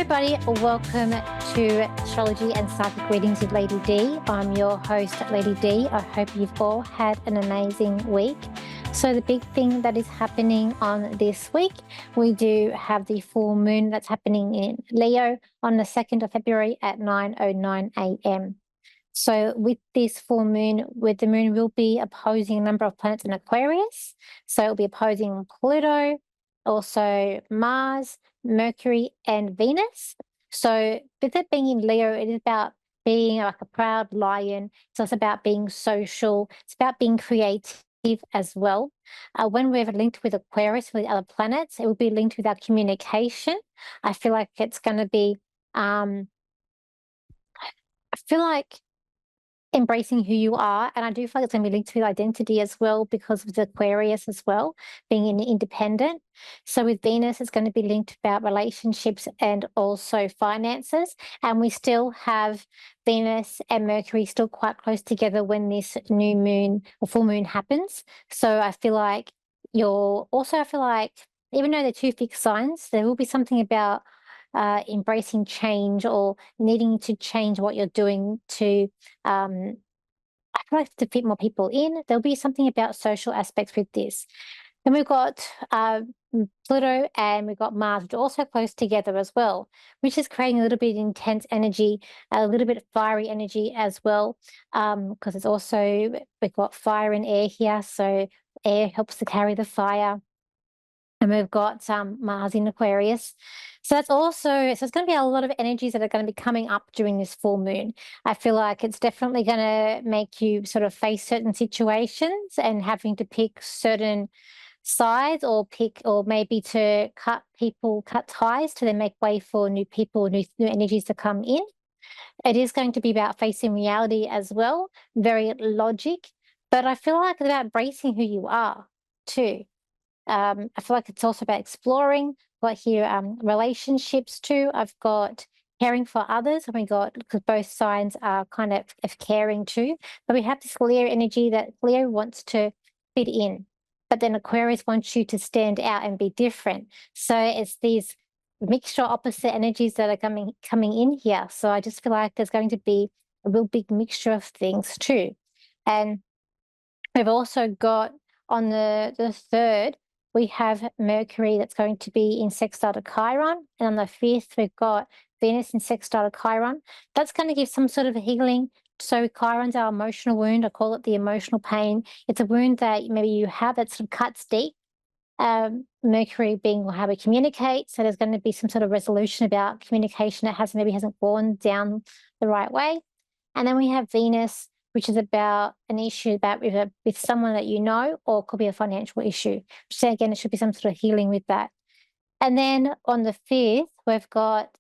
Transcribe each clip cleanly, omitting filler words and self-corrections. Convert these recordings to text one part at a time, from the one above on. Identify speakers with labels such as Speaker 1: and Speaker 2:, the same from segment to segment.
Speaker 1: everybody, welcome to Astrology and Psychic Readings with Lady D. I'm your host, Lady D. I hope you've all had an amazing week. So the big thing that is happening on this week, we do have the full moon that's happening in Leo on the 2nd of February at 9:09 a.m. So with this full moon, the moon will be opposing a number of planets in Aquarius. So it'll be opposing Pluto, also Mars, Mercury, and Venus. So with it being in Leo, it is about being like a proud lion. So it's about being social. It's about being creative as well. When we're linked with Aquarius, with other planets, it will be linked with our communication. I feel like it's going to be, I feel like embracing who you are. And I do feel like it's going to be linked with identity as well because of the Aquarius as well, being independent. So with Venus, it's going to be linked about relationships and also finances. And we still have Venus and Mercury still quite close together when this new moon or full moon happens. So I feel like I feel like even though they're two fixed signs, there will be something about embracing change or needing to change what you're doing to I feel like to fit more people in. There'll be something about social aspects with this. Then we've got Pluto and we've got Mars, which are also close together as well, which is creating a little bit of intense energy, a little bit of fiery energy as well, because it's also, we've got fire and air here. So air helps to carry the fire. And we've got Mars in Aquarius. So that's also, so it's going to be a lot of energies that are going to be coming up during this full moon. I feel like it's definitely going to make you sort of face certain situations and having to pick certain sides or maybe to cut ties to then make way for new people, new energies to come in. It is going to be about facing reality as well, very logic. But I feel like it's about embracing who you are too. I feel like it's also about exploring. Got here relationships too. I've got caring for others, and we got, because both signs are kind of caring too. But we have this Leo energy that Leo wants to fit in, but then Aquarius wants you to stand out and be different. So it's these mixture opposite energies that are coming in here. So I just feel like there's going to be a real big mixture of things too. And we've also got on the 3rd, we have Mercury that's going to be in sextile to Chiron. And on the 5th, we've got Venus in sextile to Chiron. That's going to give some sort of a healing. So Chiron's our emotional wound. I call it the emotional pain. It's a wound that maybe you have that sort of cuts deep. Mercury being how we communicate. So there's going to be some sort of resolution about communication that maybe hasn't gone down the right way. And then we have Venus, which is about an issue with someone that you know, or it could be a financial issue. So again, it should be some sort of healing with that. And then on the 5th, we've got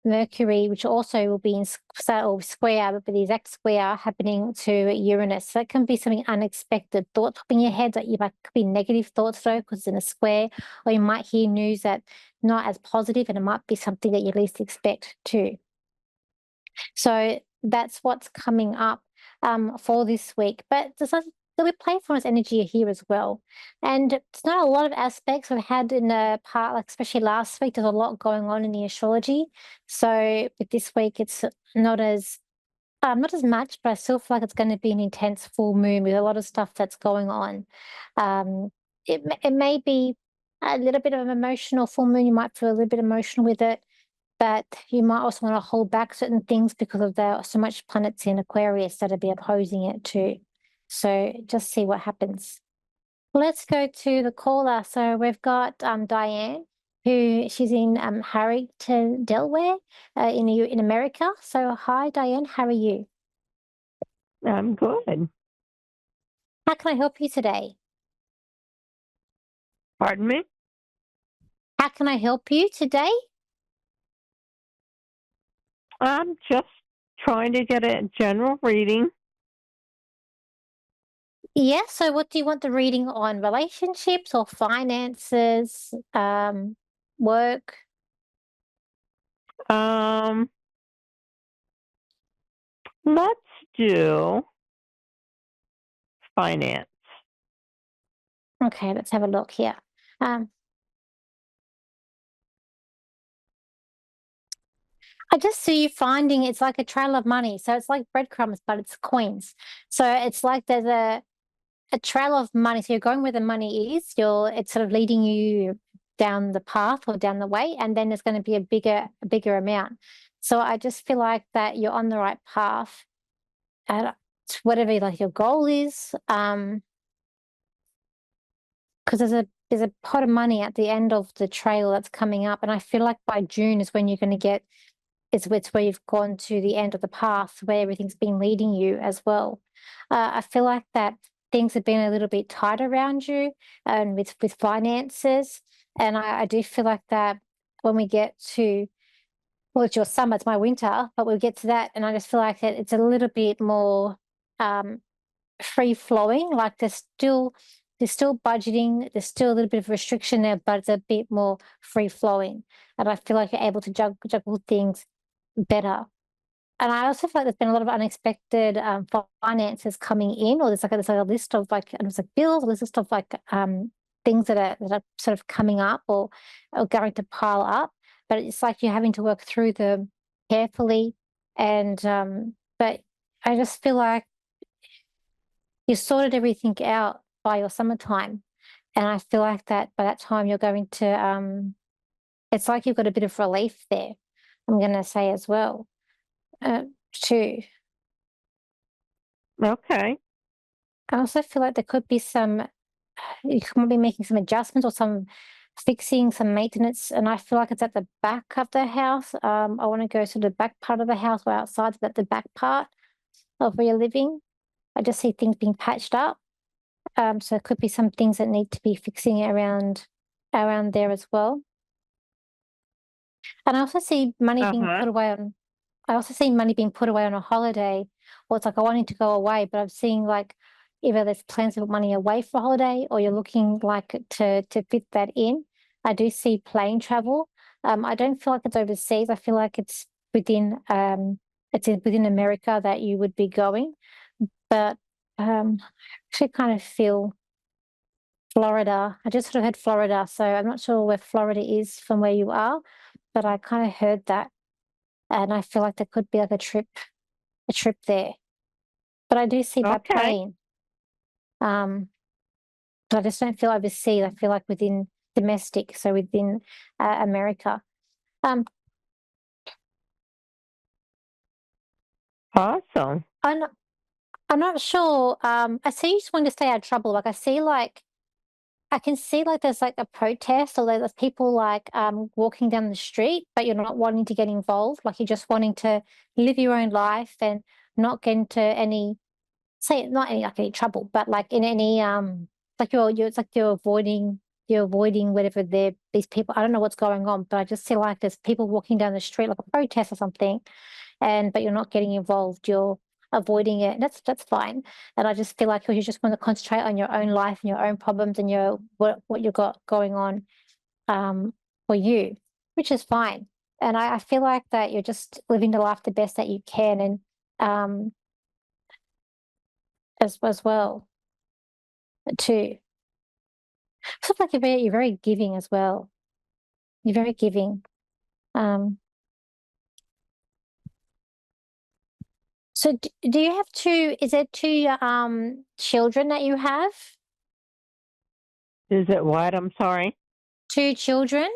Speaker 1: Mercury, which also will be in square, but the exact square happening to Uranus. So it can be something unexpected, thoughts popping in your head that could be negative thoughts though, because it's in a square, or you might hear news that not as positive, and it might be something that you least expect too. So that's what's coming up for this week. But there'll be playfulness energy here as well. And it's not a lot of aspects we've had in the part, like especially last week, there's a lot going on in the astrology. So with this week, it's not as much, but I still feel like it's going to be an intense full moon with a lot of stuff that's going on. It may be a little bit of an emotional full moon. You might feel a little bit emotional with it, but you might also want to hold back certain things because of there are so much planets in Aquarius that'll be opposing it too. So just see what happens. Let's go to the caller. So we've got Diane, who she's in Harrington, Delaware, in America. So hi, Diane. How are you?
Speaker 2: I'm good.
Speaker 1: How can I help you today?
Speaker 2: Pardon me?
Speaker 1: How can I help you today?
Speaker 2: I'm just trying to get a general reading.
Speaker 1: Yeah. So what do you want the reading on? Relationships or finances? Work?
Speaker 2: Um, let's do finance.
Speaker 1: Okay, let's have a look here. Um, I just see you finding it's like a trail of money. So it's like breadcrumbs, but it's coins. So it's like there's a trail of money. So you're going where the money is. It's sort of leading you down the path or down the way, and then there's going to be a bigger amount. So I just feel like that you're on the right path at whatever like your goal is. Because there's a pot of money at the end of the trail that's coming up, and I feel like by June is when you're going to get it's where you've gone to the end of the path where everything's been leading you as well. I feel like that things have been a little bit tight around you and with finances, and I do feel like that when we get to well, it's your summer, it's my winter, but we'll get to that, and I just feel like it's a little bit more um, free flowing. Like there's still budgeting, there's still a little bit of restriction there, but it's a bit more free flowing, and I feel like you're able to juggle things better. And I also feel like there's been a lot of unexpected finances coming in, or there's like a list of like and it's like bills, or there's a list of like things that are sort of coming up or going to pile up. But it's like you're having to work through them carefully. And but I just feel like you sorted everything out by your summertime. And I feel like that by that time you're going to it's like you've got a bit of relief there, I'm gonna say as well. Uh, too.
Speaker 2: Okay.
Speaker 1: I also feel like there could be you might be making some adjustments or some fixing, some maintenance, and I feel like it's at the back of the house. I want to go to the back part of the house or outside, but the back part of where you're living. I just see things being patched up. So it could be some things that need to be fixing around there as well. And I also see money being
Speaker 2: Uh-huh.
Speaker 1: put away on I also see money being put away on a holiday, or it's like I wanting to go away, but I'm seeing like either there's plans to put money away for a holiday, or you're looking like to fit that in. I do see plane travel. I don't feel like it's overseas. I feel like within America that you would be going, but I actually kind of feel Florida. I just sort of heard Florida, so I'm not sure where Florida is from where you are, but I kind of heard that, and I feel like there could be like a trip there. But I do see by
Speaker 2: Okay.
Speaker 1: plane. Um, but I just don't feel overseas. I feel like within domestic, so within America. Um,
Speaker 2: Awesome.
Speaker 1: I'm not, I'm not sure. I see you just want to stay out of trouble. Like I can see like there's like a protest or there's people like walking down the street, but you're not wanting to get involved. Like you're just wanting to live your own life and not get into any say not any like any trouble, but like in any like you're it's like you're avoiding whatever these people I don't know what's going on, but I just feel like there's people walking down the street like a protest or something, and but you're not getting involved, you're avoiding it. That's fine. And I just feel like you just want to concentrate on your own life and your own problems and your what you got going on um for you, which is fine. And I feel like that you're just living the life the best that you can and um as well too. Sort of like you're very giving as well. You're very giving. Um, so do you have is there two children that you have?
Speaker 2: Is it what? I'm sorry.
Speaker 1: Two children?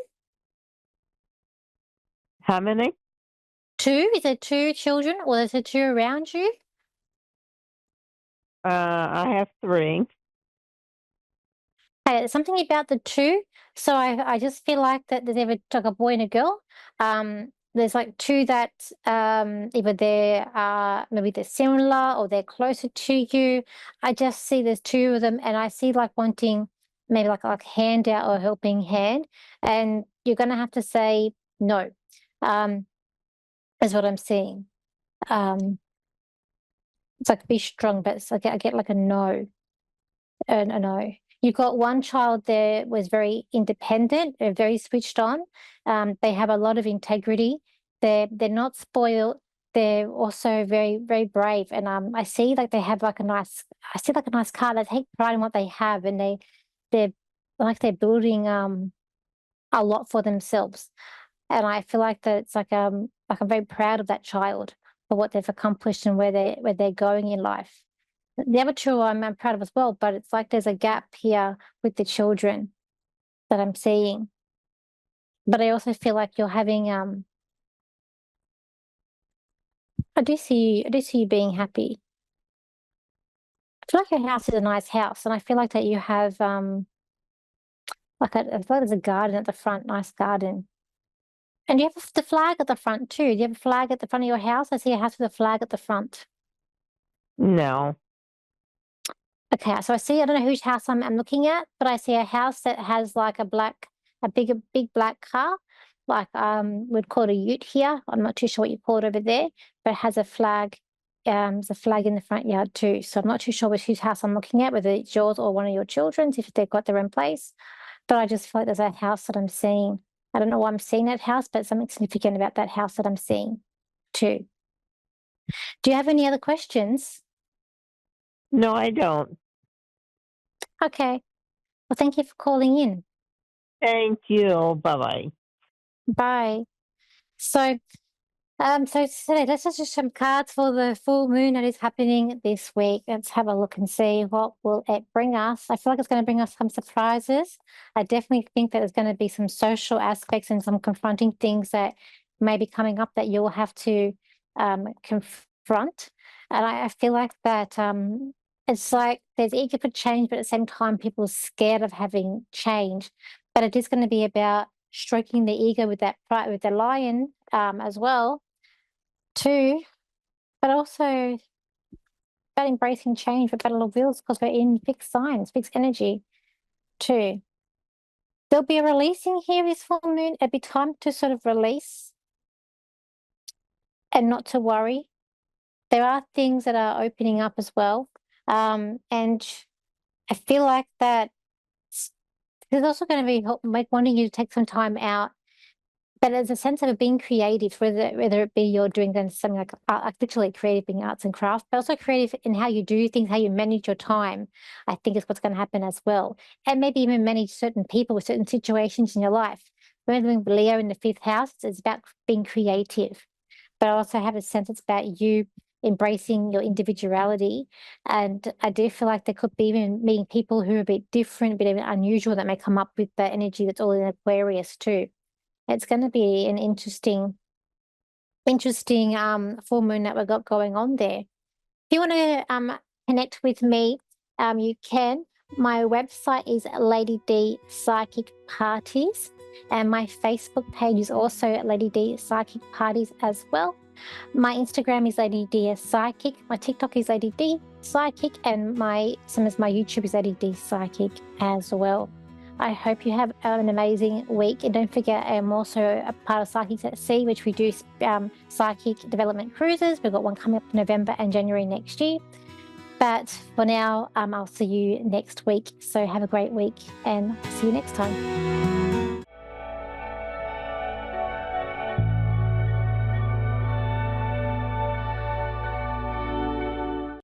Speaker 2: How many?
Speaker 1: Two? Is there two children or is there two around you?
Speaker 2: I have three.
Speaker 1: Something about the two. So I just feel like that there's ever like a boy and a girl. There's like two that either maybe they're similar or they're closer to you. I just see there's two of them, and I see like wanting maybe like handout or helping hand, and you're gonna have to say no. Um, is what I'm seeing. Um, it's like be strong, but I get like a no. No. You got one child there was very independent, very switched on. They have a lot of integrity. They're not spoiled. They're also very very brave. And I see like they have like a nice. I see like a nice car. They take pride in what they have, and they're like they're building a lot for themselves. And I feel like that it's like Like, I'm very proud of that child for what they've accomplished and where they're going in life. The other two I'm proud of as well, but it's like there's a gap here with the children that I'm seeing. But I also feel like you're having I do see you being happy. I feel like your house is a nice house, and I feel like that you have I feel like there's a garden at the front, nice garden. And you have the flag at the front too. Do you have a flag at the front of your house? I see a house with a flag at the front.
Speaker 2: No.
Speaker 1: Okay, so I don't know whose house I'm looking at, but I see a house that has like a big black car, like we'd call it a ute here. I'm not too sure what you call it over there, but it has a flag. There's a flag in the front yard too. So I'm not too sure which whose house I'm looking at, whether it's yours or one of your children's, if they've got their own place. But I just feel like there's a house that I'm seeing. I don't know why I'm seeing that house, but something significant about that house that I'm seeing too. Do you have any other questions?
Speaker 2: No, I don't.
Speaker 1: Okay. Well, thank you for calling in.
Speaker 2: Thank you. Bye-bye.
Speaker 1: Bye. So, so today, let's just some cards for the full moon that is happening this week. Let's have a look and see what will it bring us. I feel like it's going to bring us some surprises. I definitely think that there's going to be some social aspects and some confronting things that may be coming up that you'll have to confront. And I feel like that it's like there's eager for change, but at the same time, people are scared of having change. But it is going to be about stroking the ego with that pride, with the lion as well too, but also about embracing change for better wills because we're in fixed signs, fixed energy too. There'll be a releasing here this full moon. It'll be time to sort of release and not to worry. There are things that are opening up as well. And I feel like that there's also going to be like wanting you to take some time out. But there's a sense of it being creative, whether it be you're doing then something like literally creative being arts and crafts, but also creative in how you do things, how you manage your time, I think is what's going to happen as well. And maybe even manage certain people with certain situations in your life. When doing Leo in the fifth house, it's about being creative. But I also have a sense it's about you embracing your individuality. And I do feel like there could be even meeting people who are a bit different, a bit even unusual that may come up with the energy that's all in Aquarius too. It's going to be an interesting full moon that we've got going on there. If you want to connect with me, you can. My website is Lady D Psychic Parties, and my Facebook page is also Lady D Psychic Parties as well. My Instagram is Lady D Psychic. My TikTok is Lady D Psychic, and my YouTube is Lady D Psychic as well. I hope you have an amazing week. And don't forget, I'm also a part of Psychics at Sea, which we do psychic development cruises. We've got one coming up in November and January next year. But for now, I'll see you next week. So have a great week and see you next time.